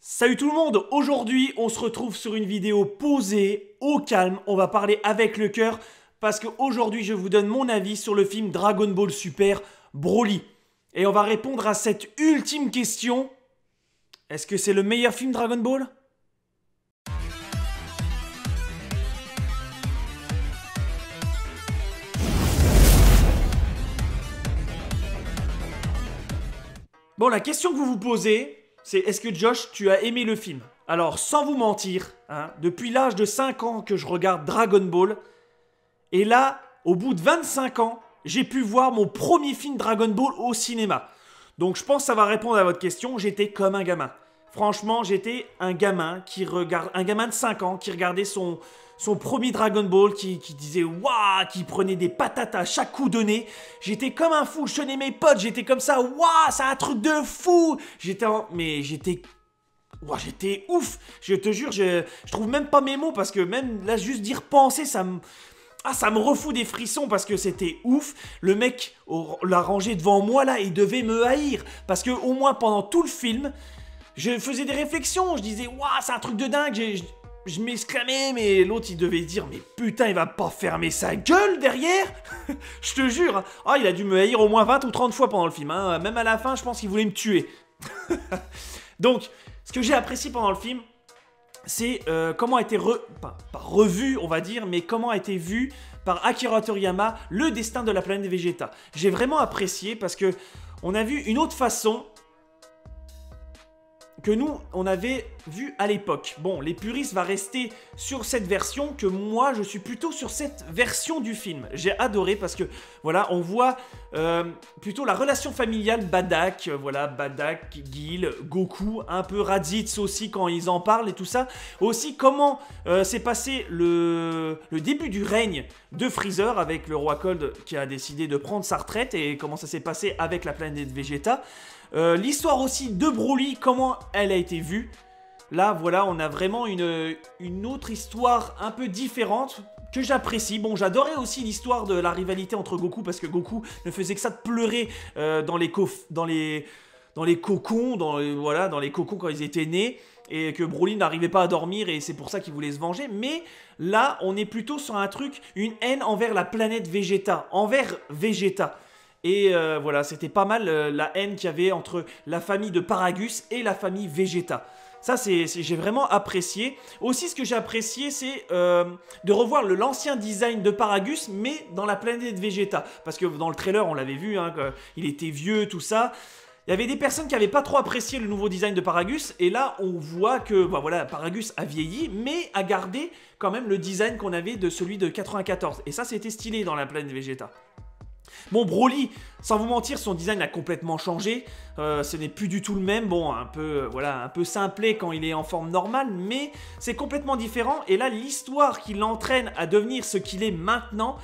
Salut tout le monde, aujourd'hui on se retrouve sur une vidéo posée, au calme, on va parler avec le cœur parce qu'aujourd'hui je vous donne mon avis sur le film Dragon Ball Super Broly. Et on va répondre à cette ultime question, est-ce que c'est le meilleur film Dragon Ball ? Bon, la question que vous vous posez, c'est est-ce que Josh, tu as aimé le film? Alors, sans vous mentir, depuis l'âge de 5 ans que je regarde Dragon Ball, et là, au bout de 25 ans, j'ai pu voir mon premier film Dragon Ball au cinéma. Donc je pense que ça va répondre à votre question, j'étais comme un gamin. Franchement, j'étais un gamin de 5 ans qui regardait son premier Dragon Ball, qui disait waouh, qui prenait des patates à chaque coup donné. J'étais comme un fou, je tenais mes potes, j'étais comme ça, waouh, c'est un truc de fou. J'étais ouf, je te jure, je trouve même pas mes mots parce que même là, juste d'y repenser, ça me refout des frissons parce que c'était ouf. Le mec l'a rangé devant moi là, il devait me haïr parce que au moins pendant tout le film, je faisais des réflexions, je disais waouh, c'est un truc de dingue, je m'exclamais, mais l'autre il devait dire mais putain, il va pas fermer sa gueule derrière. Je te jure, hein. Oh, il a dû me haïr au moins 20 ou 30 fois pendant le film, hein. Même à la fin, je pense qu'il voulait me tuer. Donc, ce que j'ai apprécié pendant le film, c'est comment a été pas revu, on va dire, mais comment a été vu par Akira Toriyama le destin de la planète Vegeta. J'ai vraiment apprécié parce que on a vu une autre façon que nous, on avait vu à l'époque. Bon, les puristes vont rester sur cette version, que moi, je suis plutôt sur cette version du film. J'ai adoré parce que, voilà, on voit plutôt la relation familiale Bardock, voilà, Bardock, Guile, Goku, un peu Raditz aussi quand ils en parlent et tout ça. Aussi, comment s'est passé le début du règne de Freezer avec le roi Cold qui a décidé de prendre sa retraite et comment ça s'est passé avec la planète Vegeta. L'histoire aussi de Broly, comment elle a été vue. Là, voilà, on a vraiment une autre histoire un peu différente que j'apprécie. Bon, j'adorais aussi l'histoire de la rivalité entre Goku parce que Goku ne faisait que ça de pleurer dans les cocons, voilà, dans les cocons quand ils étaient nés. Et que Broly n'arrivait pas à dormir et c'est pour ça qu'il voulait se venger. Mais là, on est plutôt sur un truc, une haine envers la planète Vegeta, envers Vegeta. Et voilà, c'était pas mal la haine qu'il y avait entre la famille de Paragus et la famille Vegeta. Ça, j'ai vraiment apprécié. Aussi, ce que j'ai apprécié, c'est de revoir l'ancien design de Paragus, mais dans la planète Vegeta. Parce que dans le trailer, on l'avait vu, hein, il était vieux, tout ça. Il y avait des personnes qui n'avaient pas trop apprécié le nouveau design de Paragus. Et là, on voit que bah voilà, Paragus a vieilli, mais a gardé quand même le design qu'on avait de celui de 94. Et ça, c'était stylé dans la planète Vegeta. Bon, Broly, sans vous mentir, son design a complètement changé. Ce n'est plus du tout le même. Bon, voilà, un peu simplé quand il est en forme normale, mais c'est complètement différent. Et là, l'histoire qui l'entraîne à devenir ce qu'il est maintenant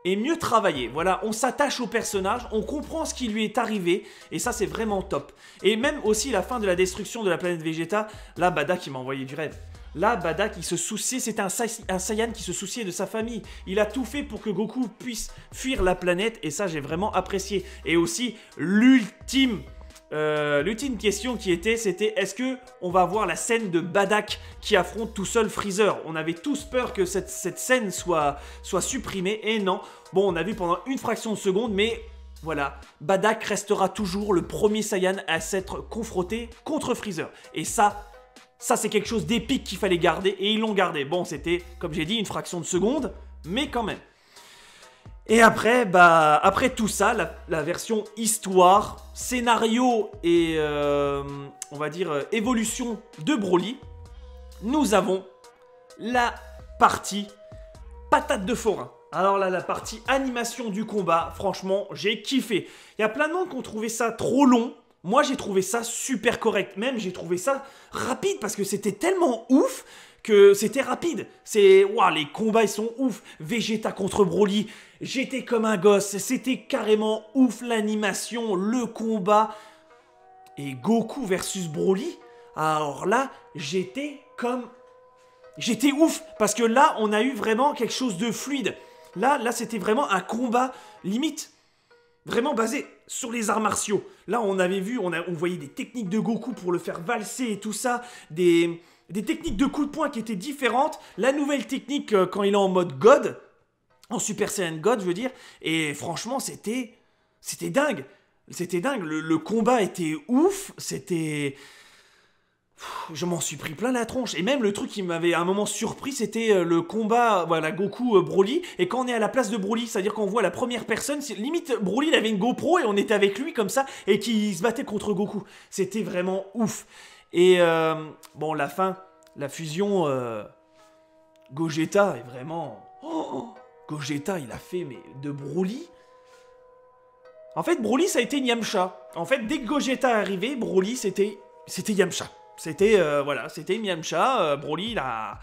est mieux travaillée. Voilà, on s'attache au personnage, on comprend ce qui lui est arrivé, et ça, c'est vraiment top. Et même aussi la fin de la destruction de la planète Vegeta, là, Bardock, il m'a envoyé du rêve. Là, Bardock, il se souciait, c'était un Saiyan qui se souciait de sa famille. Il a tout fait pour que Goku puisse fuir la planète, et ça, j'ai vraiment apprécié. Et aussi, l'ultime question c'était est-ce que on va voir la scène de Bardock qui affronte tout seul Freezer? On avait tous peur que cette scène soit supprimée, et non. Bon, on a vu pendant une fraction de seconde, mais voilà, Bardock restera toujours le premier Saiyan à s'être confronté contre Freezer. Et ça c'est quelque chose d'épique qu'il fallait garder, et ils l'ont gardé. Bon, c'était, comme j'ai dit, une fraction de seconde, mais quand même. Et après, bah, après tout ça, la version histoire, scénario et, on va dire, évolution de Broly, nous avons la partie patate de forain. Alors là, la partie animation du combat, franchement, j'ai kiffé. Il y a plein de monde qui ont trouvé ça trop long. Moi, j'ai trouvé ça super correct. Même, j'ai trouvé ça rapide parce que c'était tellement ouf que c'était rapide. Waouh, les combats, ils sont ouf. Vegeta contre Broly, j'étais comme un gosse. C'était carrément ouf, l'animation, le combat. Et Goku versus Broly, alors là, j'étais ouf. Parce que là, on a eu vraiment quelque chose de fluide. Là, c'était vraiment un combat limite. Vraiment basé sur les arts martiaux. Là, on avait vu, on voyait des techniques de Goku pour le faire valser et tout ça, des techniques de coups de poing qui étaient différentes. La nouvelle technique quand il est en mode God, en Super Saiyan God, je veux dire. Et franchement, c'était dingue. C'était dingue. Le combat était ouf. C'était... Je m'en suis pris plein la tronche. Et même le truc qui m'avait à un moment surpris, c'était le combat, voilà, Goku-Broly. Et quand on est à la place de Broly, c'est-à-dire qu'on voit la première personne, limite Broly il avait une GoPro et on était avec lui comme ça, et qui se battait contre Goku. C'était vraiment ouf. Et bon, la fin, la fusion Gogeta est vraiment... Oh, Gogeta, il a fait, mais de Broly... En fait, Broly, ça a été Yamcha. En fait, dès que Gogeta est arrivé, Broly, c'était Yamcha. C'était, voilà, c'était Yamcha. Broly, il a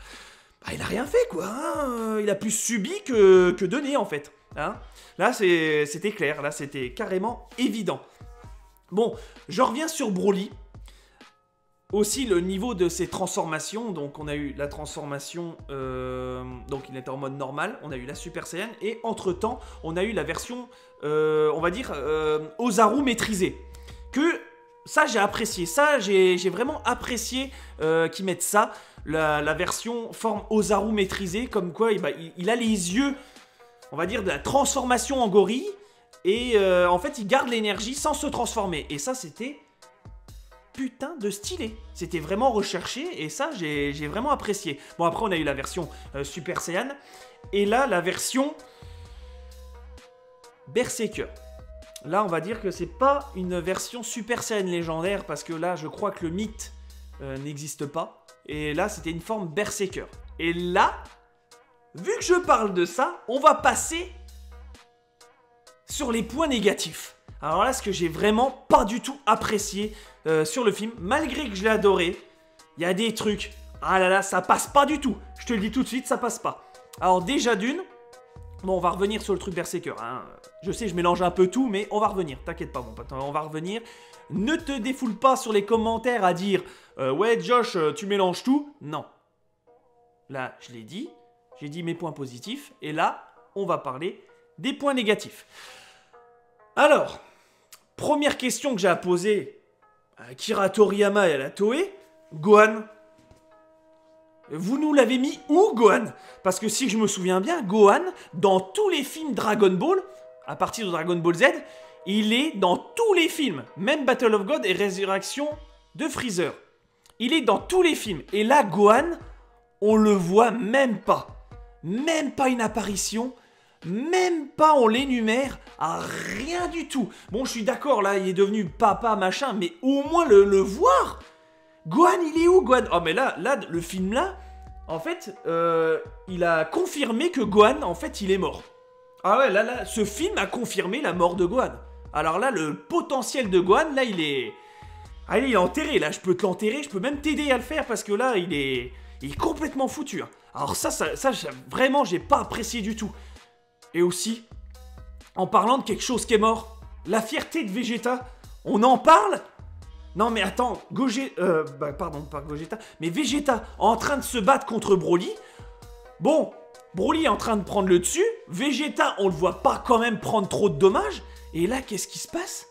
rien fait, quoi. Hein. Il a plus subi que donné, en fait. Hein. Là, c'était clair. Là, c'était carrément évident. Bon, je reviens sur Broly. Aussi, le niveau de ses transformations. Donc, on a eu la transformation... donc, il était en mode normal. On a eu la Super Saiyan. Et, entre-temps, on a eu la version, on va dire, Ozaru maîtrisée. Que... Ça, j'ai apprécié. Ça, j'ai vraiment apprécié qu'ils mettent ça. La version forme Ozaru maîtrisée. Comme quoi, il a les yeux, on va dire, de la transformation en gorille. Et en fait, il garde l'énergie sans se transformer. Et ça, c'était putain de stylé. C'était vraiment recherché. Et ça, j'ai vraiment apprécié. Bon, après, on a eu la version Super Saiyan. Et là, la version Berserker. Là, on va dire que c'est pas une version Super Saiyan légendaire, parce que là, je crois que le mythe n'existe pas. Et là, c'était une forme Berserker. Et là, vu que je parle de ça, on va passer sur les points négatifs. Alors là, ce que j'ai vraiment pas du tout apprécié sur le film, malgré que je l'ai adoré, il y a des trucs, ah là là, ça passe pas du tout. Je te le dis tout de suite, ça passe pas. Alors déjà d'une, bon, on va revenir sur le truc Berserker, hein. Je sais, je mélange un peu tout, mais on va revenir. T'inquiète pas, mon pote, on va revenir. Ne te défoule pas sur les commentaires à dire ouais, Josh, tu mélanges tout. Non. Là, je l'ai dit. J'ai dit mes points positifs. Et là, on va parler des points négatifs. Alors, première question que j'ai à poser à Akira Toriyama et à la Toei. Gohan. Vous nous l'avez mis où, Gohan? Parce que si je me souviens bien, Gohan, dans tous les films Dragon Ball... à partir de Dragon Ball Z, il est dans tous les films, même Battle of God et Résurrection de Freezer. Il est dans tous les films. Et là, Gohan, on le voit même pas. Même pas une apparition, même pas on l'énumère, à rien du tout. Bon, je suis d'accord, là, il est devenu papa, machin, mais au moins le voir. Gohan, il est où, Gohan? Oh, mais là, le film là, en fait, il a confirmé que Gohan, en fait, il est mort. Ah ouais, là, ce film a confirmé la mort de Gohan. Alors là, le potentiel de Gohan, là, il est... Allez, il est enterré, là, je peux te l'enterrer, je peux même t'aider à le faire, parce que là, il est complètement foutu. Hein. Alors ça, vraiment, j'ai pas apprécié du tout. Et aussi, en parlant de quelque chose qui est mort, la fierté de Vegeta, on en parle? Non mais attends, pardon, pas Gogeta, mais Vegeta en train de se battre contre Broly. Bon... Broly est en train de prendre le dessus, Vegeta, on le voit pas quand même prendre trop de dommages, et là, qu'est-ce qui se passe?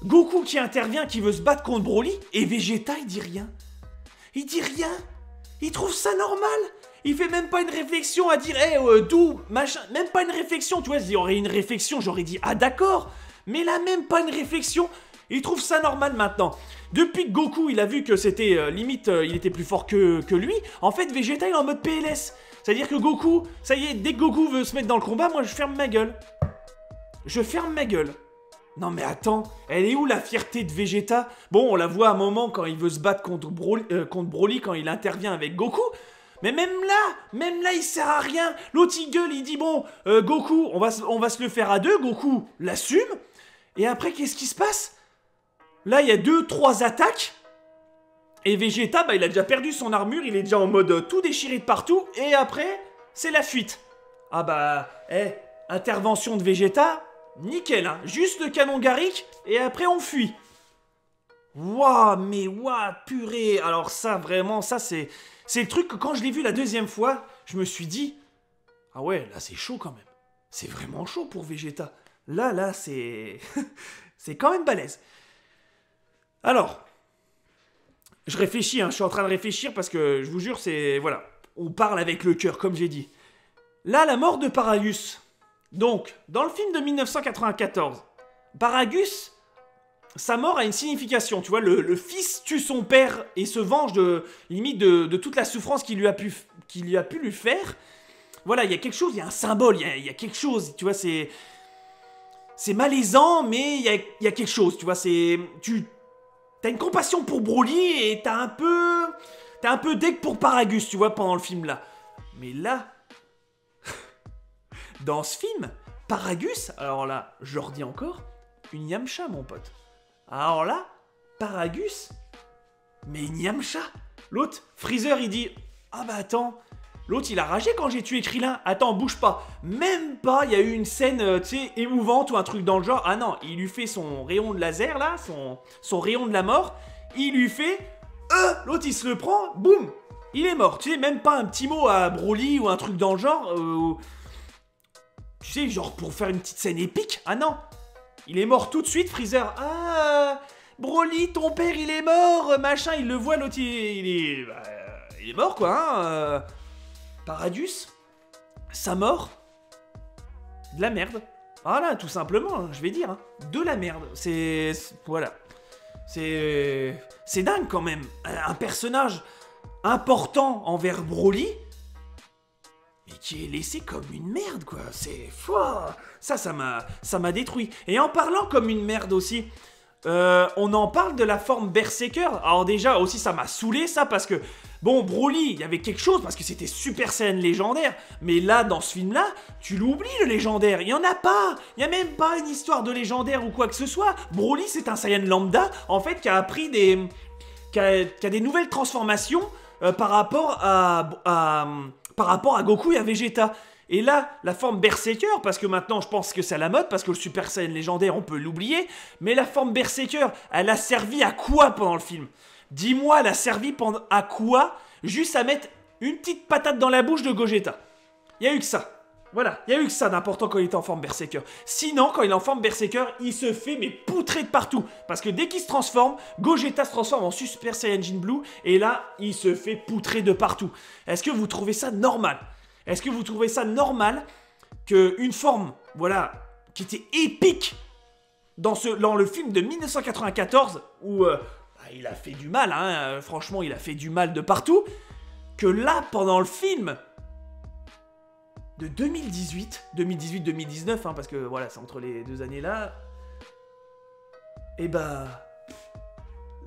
Goku qui intervient, qui veut se battre contre Broly, et Vegeta, il dit rien. Il dit rien. Il trouve ça normal. Il fait même pas une réflexion à dire, d'où, machin, même pas une réflexion, tu vois, s'il y aurait une réflexion, j'aurais dit, ah d'accord, mais là, même pas une réflexion, il trouve ça normal maintenant. Depuis que Goku, il a vu que c'était, limite, il était plus fort que lui, en fait, Vegeta, il est en mode PLS. C'est-à-dire que Goku, ça y est, dès que Goku veut se mettre dans le combat, moi je ferme ma gueule. Je ferme ma gueule. Non mais attends, elle est où la fierté de Vegeta? Bon, on la voit à un moment quand il veut se battre contre Broly, quand il intervient avec Goku. Mais même là, il sert à rien. L'autre il gueule, il dit bon, Goku, on va se le faire à deux. Goku l'assume. Et après, qu'est-ce qui se passe? Là, il y a 2-3 attaques. Et Vegeta, il a déjà perdu son armure, il est déjà en mode tout déchiré de partout, et après, c'est la fuite. Ah intervention de Vegeta, nickel, hein. Juste le canon Garrick, et après on fuit. Waouh, purée. Alors ça, vraiment, ça c'est le truc que quand je l'ai vu la deuxième fois, je me suis dit, ah ouais, là c'est chaud quand même. C'est vraiment chaud pour Vegeta. Là, c'est... C'est quand même balèze. Alors, je réfléchis, hein, je suis en train de réfléchir parce que, je vous jure, c'est... Voilà, on parle avec le cœur, comme j'ai dit. Là, la mort de Paragus. Donc, dans le film de 1994, Paragus, sa mort a une signification. Tu vois, le fils tue son père et se venge limite de toute la souffrance qu'il lui a pu lui faire. Voilà, il y a quelque chose, il y a un symbole, il y a quelque chose, tu vois, c'est malaisant, mais il y a quelque chose, tu vois, t'as une compassion pour Broly et t'as un peu deck pour Paragus, tu vois, pendant le film là. Mais là, dans ce film, Paragus, alors là, je le redis encore, une Yamcha, mon pote. Alors là, Paragus, mais une Yamcha. L'autre, Freezer, il dit, ah bah attends, l'autre, il a ragé quand j'ai tué Krillin. Attends, bouge pas. Même pas, il y a eu une scène, tu sais, émouvante ou un truc dans le genre. Ah non, il lui fait son rayon de laser, là, son rayon de la mort. Il lui fait... l'autre, il se le prend, boum, il est mort. Tu sais, même pas un petit mot à Broly ou un truc dans le genre. Tu sais, genre pour faire une petite scène épique. Ah non, il est mort tout de suite, Freezer. Ah, Broly, ton père, il est mort, machin. Il le voit, l'autre, il est mort, quoi, hein. Paragus, sa mort, de la merde. Voilà, tout simplement, je vais dire. Hein. De la merde. Voilà. C'est dingue quand même. Un personnage important envers Broly, mais qui est laissé comme une merde, quoi. C'est fou. Ça m'a détruit. Et en parlant comme une merde aussi, on en parle de la forme Berserker. Alors déjà, aussi, ça m'a saoulé, ça, parce que... Bon, Broly, il y avait quelque chose, parce que c'était Super Saiyan légendaire. Mais là, dans ce film-là, tu l'oublies, le légendaire. Il n'y en a pas. Il n'y a même pas une histoire de légendaire ou quoi que ce soit. Broly, c'est un Saiyan lambda, en fait, qui a appris des... qui a des nouvelles transformations par rapport à Goku et à Vegeta. Et là, la forme Berserker, parce que maintenant je pense que c'est à la mode, parce que le Super Saiyan légendaire, on peut l'oublier, mais la forme Berserker, elle a servi à quoi pendant le film? Dis-moi, elle a servi à quoi? Juste à mettre une petite patate dans la bouche de Gogeta. Il y a eu que ça. Voilà, il y a eu que ça d'important quand il était en forme Berserker. Sinon, quand il est en forme Berserker, il se fait mais poutrer de partout. Parce que dès qu'il se transforme, Gogeta se transforme en Super Saiyajin Blue, et là, il se fait poutrer de partout. Est-ce que vous trouvez ça normal? Est-ce que vous trouvez ça normal qu'une forme, voilà, qui était épique dans le film de 1994, où il a fait du mal, hein, franchement, il a fait du mal de partout, que là, pendant le film de 2018-2019, hein, parce que voilà, c'est entre les deux années-là, et bah,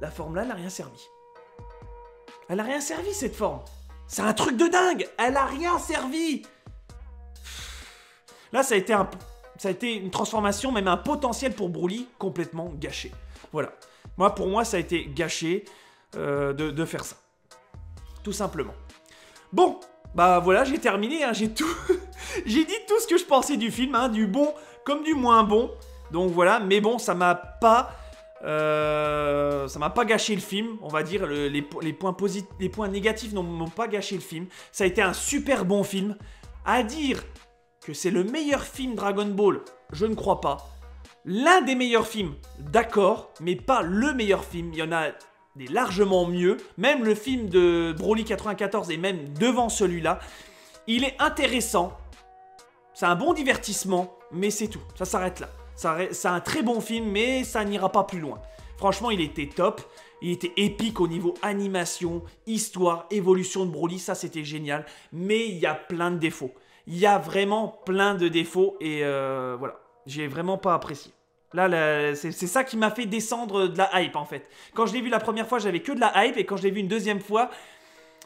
la forme là, elle n'a rien servi. Elle n'a rien servi, cette forme. C'est un truc de dingue. Elle a rien servi. Là, ça a été une transformation, même un potentiel pour Broly complètement gâché. Voilà. Pour moi, ça a été gâché de faire ça. Tout simplement. Bon, bah voilà, j'ai terminé. Hein, j'ai dit tout ce que je pensais du film, hein, du bon comme du moins bon. Donc voilà, mais bon, ça m'a pas gâché le film, on va dire. Les points négatifs n'ont pas gâché le film. Ça a été un super bon film. À dire que c'est le meilleur film Dragon Ball, je ne crois pas. L'un des meilleurs films, d'accord, mais pas le meilleur film. Il y en a des largement mieux. Même le film de Broly 94 est même devant celui-là. Il est intéressant. C'est un bon divertissement, mais c'est tout. Ça s'arrête là. C'est un très bon film, mais ça n'ira pas plus loin. Franchement, il était top. Il était épique au niveau animation, histoire, évolution de Broly. Ça, c'était génial. Mais il y a plein de défauts. Il y a vraiment plein de défauts. Et voilà. J'ai vraiment pas apprécié. Là, c'est ça qui m'a fait descendre de la hype, en fait. Quand je l'ai vu la première fois, j'avais que de la hype. Et quand je l'ai vu une deuxième fois,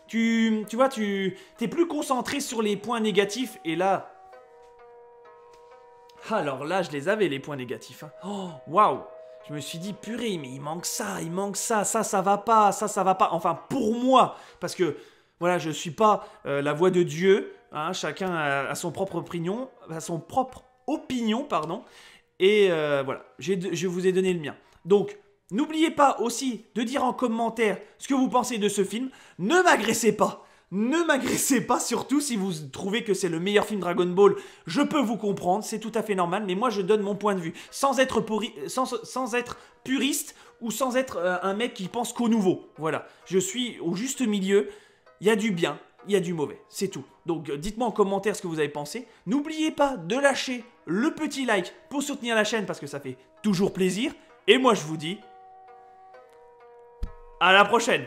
tu vois, t'es plus concentré sur les points négatifs. Et là... Alors là, je les avais, les points négatifs. Hein. Oh, waouh! Je me suis dit, purée, mais il manque ça, ça va pas, ça va pas. Enfin, pour moi, parce que, voilà, je suis pas la voix de Dieu. Hein, chacun a son propre opinion, pardon. Et voilà, je vous ai donné le mien. Donc, n'oubliez pas aussi de dire en commentaire ce que vous pensez de ce film. Ne m'agressez pas. Ne m'agressez pas, surtout si vous trouvez que c'est le meilleur film Dragon Ball. Je peux vous comprendre, c'est tout à fait normal, mais moi je donne mon point de vue. Sans être puriste ou sans être un mec qui pense qu'au nouveau. Voilà, je suis au juste milieu, il y a du bien, il y a du mauvais, c'est tout. Donc dites-moi en commentaire ce que vous avez pensé. N'oubliez pas de lâcher le petit like pour soutenir la chaîne parce que ça fait toujours plaisir. Et moi je vous dis à la prochaine.